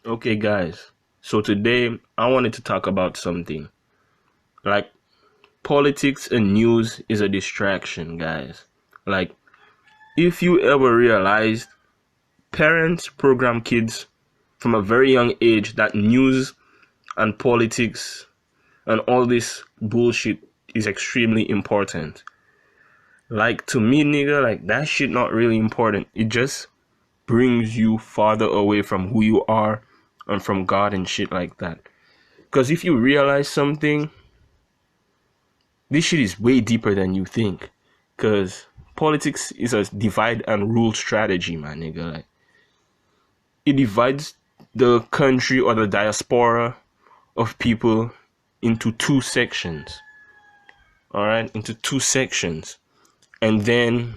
Okay, guys. So today I wanted to talk about something like politics and news is a distraction, guys. Like, if you ever realized parents program kids from a very young age that news and politics and all this bullshit is extremely important. Like, to me, nigga, like that shit not really important. It just brings you farther away from who you are and from God and shit like that. Because if you realize something, this shit is way deeper than you think. Because politics is a divide and rule strategy, my nigga. Like, it divides the country or the diaspora of people into two sections. Alright? Into two sections. And then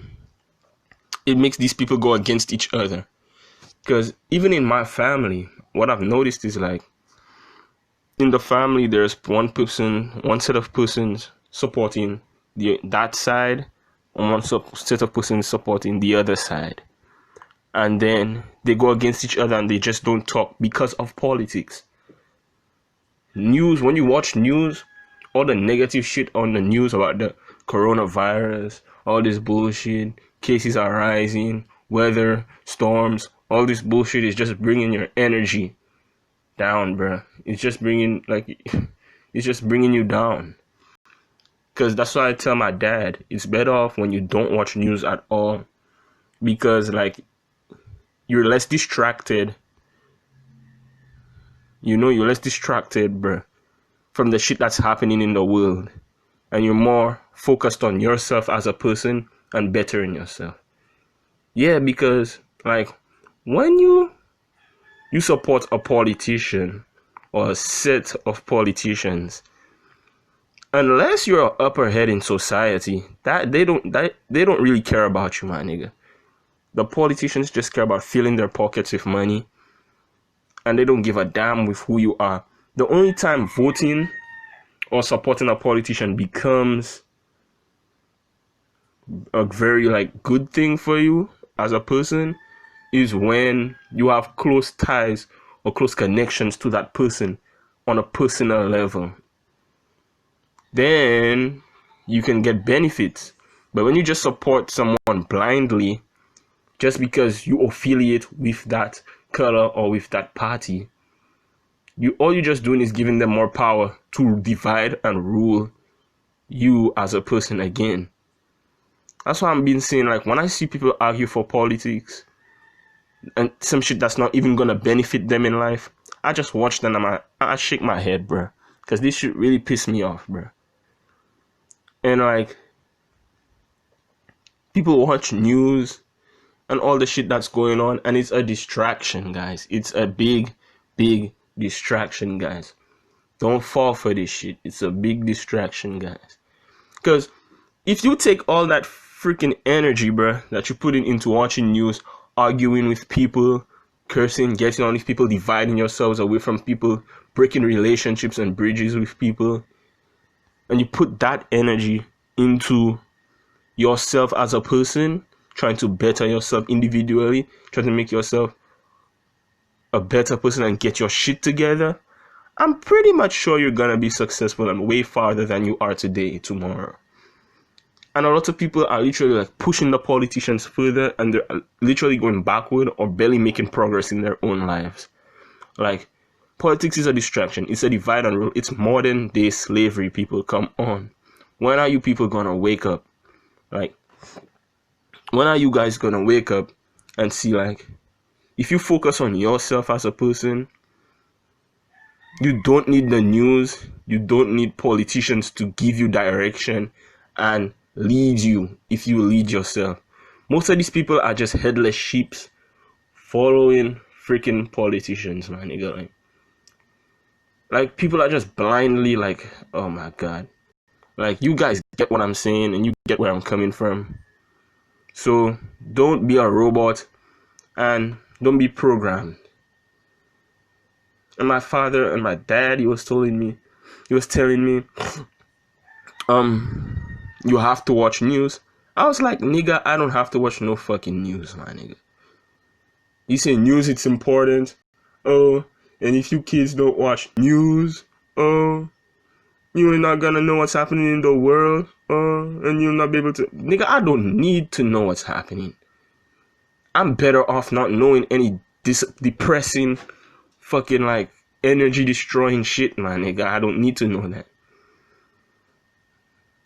it makes these people go against each other. Because even in my family, what I've noticed is like, in the family, there's one set of persons supporting that side, and set of persons supporting the other side. And then they go against each other and they just don't talk because of politics. News, when you watch news, all the negative shit on the news about the coronavirus, all this bullshit, cases are rising, weather, storms, all this bullshit is just bringing your energy down, bruh. It's just bringing you down. Because that's why I tell my dad, it's better off when you don't watch news at all. Because, like, you're less distracted. You're less distracted, bruh, from the shit that's happening in the world. And you're more focused on yourself as a person and bettering yourself. Yeah, because, like, when you support a politician or a set of politicians, unless you're an upper head in society, that they don't really care about you, my nigga. The politicians just care about filling their pockets with money, and they don't give a damn with who you are. The only time voting or supporting a politician becomes a very good thing for you as a person is when you have close ties or close connections to that person on a personal level. Then you can get benefits. But when you just support someone blindly just because you affiliate with that color or with that party, all you're just doing is giving them more power to divide and rule you as a person again. That's why I've been saying, like, when I see people argue for politics and some shit that's not even gonna benefit them in life, I just watch them and I shake my head, bruh. Because this shit really piss me off, bruh. And, like, people watch news and all the shit that's going on, and it's a distraction, guys. It's a big, big distraction, guys. Don't fall for this shit. It's a big distraction, guys. Because if you take all that freaking energy, bruh, that you're putting into watching news, arguing with people, cursing, getting on these people, dividing yourselves away from people, breaking relationships and bridges with people, and you put that energy into yourself as a person, trying to better yourself individually, trying to make yourself a better person and get your shit together, I'm pretty much sure you're gonna be successful and way farther than you are today, tomorrow. And a lot of people are literally like pushing the politicians further, and they're literally going backward or barely making progress in their own lives. Like, politics is a distraction. It's a divide and rule. It's modern day slavery, people. Come on. When are you people gonna wake up? Like, when are you guys gonna wake up and see, like, if you focus on yourself as a person, you don't need the news, you don't need politicians to give you direction and lead you if you lead yourself. Most of these people are just headless sheep following freaking politicians, man, nigga. Like, people are just blindly like, oh my god. Like, you guys get what I'm saying and you get where I'm coming from. So don't be a robot and don't be programmed. And my father and my dad, he was telling me, you have to watch news. I was like, nigga, I don't have to watch no fucking news, my nigga. You say news, it's important. Oh, And if you kids don't watch news, you're not gonna know what's happening in the world, and you'll not be able to. Nigga, I don't need to know what's happening. I'm better off not knowing any depressing, fucking like energy destroying shit, my nigga. I don't need to know that.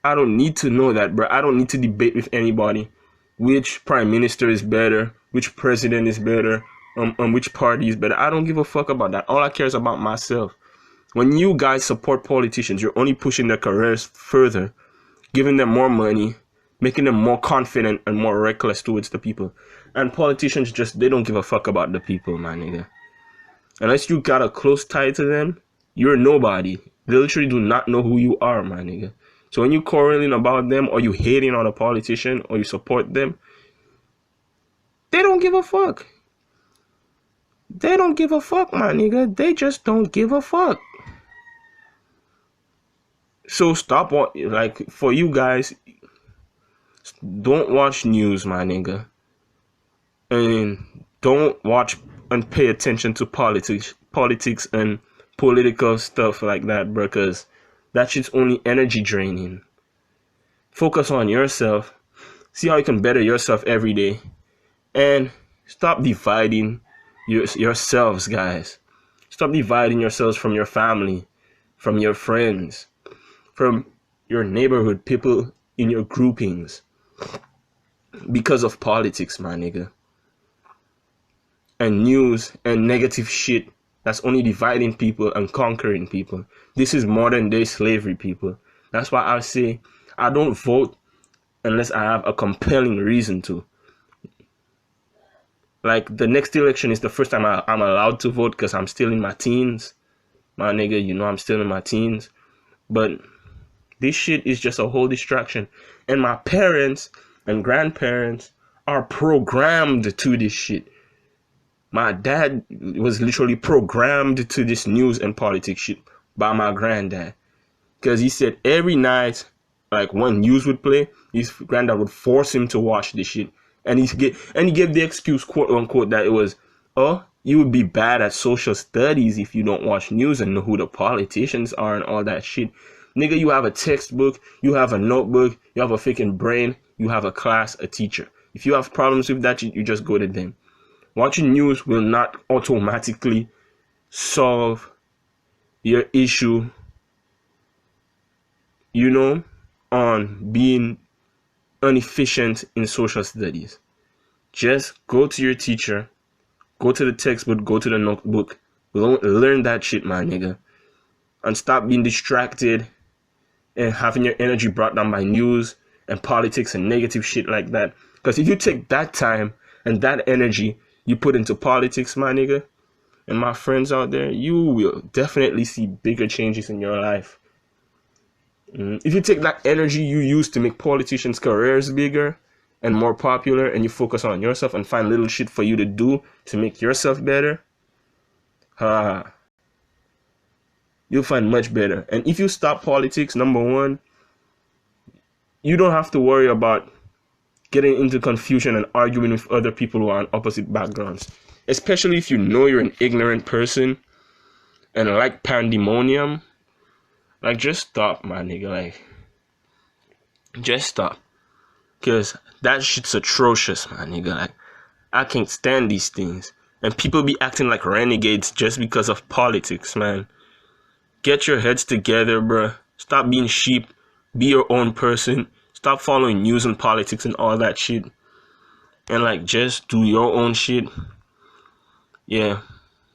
I don't need to know that, bro. I don't need to debate with anybody which prime minister is better, which president is better, which party is better. I don't give a fuck about that. All I care is about myself. When you guys support politicians, you're only pushing their careers further, giving them more money, making them more confident and more reckless towards the people. And politicians they don't give a fuck about the people, my nigga. Unless you got a close tie to them, you're nobody. They literally do not know who you are, my nigga. So when you quarreling about them, or you hating on a politician, or you support them, they don't give a fuck. They don't give a fuck, my nigga. They just don't give a fuck. So stop, like, for you guys, don't watch news, my nigga. And don't watch and pay attention to politics and political stuff like that, bro, because that shit's only energy draining. Focus on yourself. See how you can better yourself every day. And stop dividing yourselves, guys. Stop dividing yourselves from your family, from your friends, from your neighborhood, people in your groupings, because of politics, my nigga. And news and negative shit that's only dividing people and conquering people. This is modern day slavery, people. That's why I say I don't vote unless I have a compelling reason to. Like, the next election is the first time I'm allowed to vote because I'm still in my teens. My nigga, you know I'm still in my teens. But this shit is just a whole distraction. And my parents and grandparents are programmed to this shit. My dad was literally programmed to this news and politics shit by my granddad. Because he said every night, like when news would play, his granddad would force him to watch this shit. And he gave the excuse, quote unquote, that it was, you would be bad at social studies if you don't watch news and know who the politicians are and all that shit. Nigga, you have a textbook, you have a notebook, you have a freaking brain, you have a class, a teacher. If you have problems with that shit, you just go to them. Watching news will not automatically solve your issue, on being inefficient in social studies. Just go to your teacher, go to the textbook, go to the notebook, learn that shit, my nigga. And stop being distracted and having your energy brought down by news and politics and negative shit like that. Because if you take that time and that energy you put into politics, my nigga, and my friends out there, you will definitely see bigger changes in your life. If you take that energy you use to make politicians' careers bigger and more popular, and you focus on yourself and find little shit for you to do to make yourself better, you'll find much better. And if you stop politics, number one, you don't have to worry about getting into confusion and arguing with other people who are on opposite backgrounds. Especially if you know you're an ignorant person and like pandemonium. Like, just stop, my nigga. Like, just stop. Because that shit's atrocious, my nigga. Like, I can't stand these things. And people be acting like renegades just because of politics, man. Get your heads together, bruh. Stop being sheep. Be your own person. Stop following news and politics and all that shit. And, like, just do your own shit. Yeah.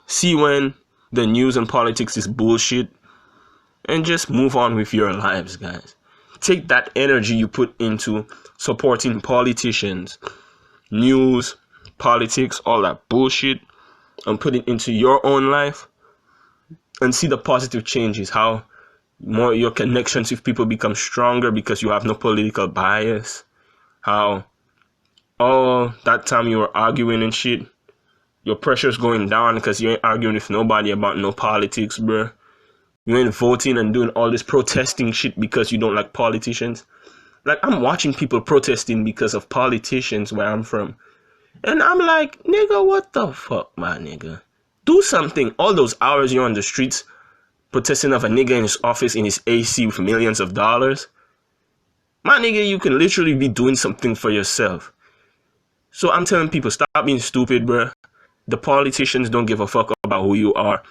See when the news and politics is bullshit. And just move on with your lives, guys. Take that energy you put into supporting politicians, news, politics, all that bullshit, and put it into your own life and see the positive changes, how more your connections with people become stronger because you have no political bias, how all that time you were arguing and shit, your pressure's going down because you ain't arguing with nobody about no politics, bruh. You ain't voting and doing all this protesting shit because you don't like politicians. Like, I'm watching people protesting because of politicians where I'm from. And I'm like, nigga, what the fuck, my nigga? Do something. All those hours you're on the streets protesting of a nigga in his office in his AC with millions of dollars. My nigga, you can literally be doing something for yourself. So I'm telling people, stop being stupid, bruh. The politicians don't give a fuck about who you are.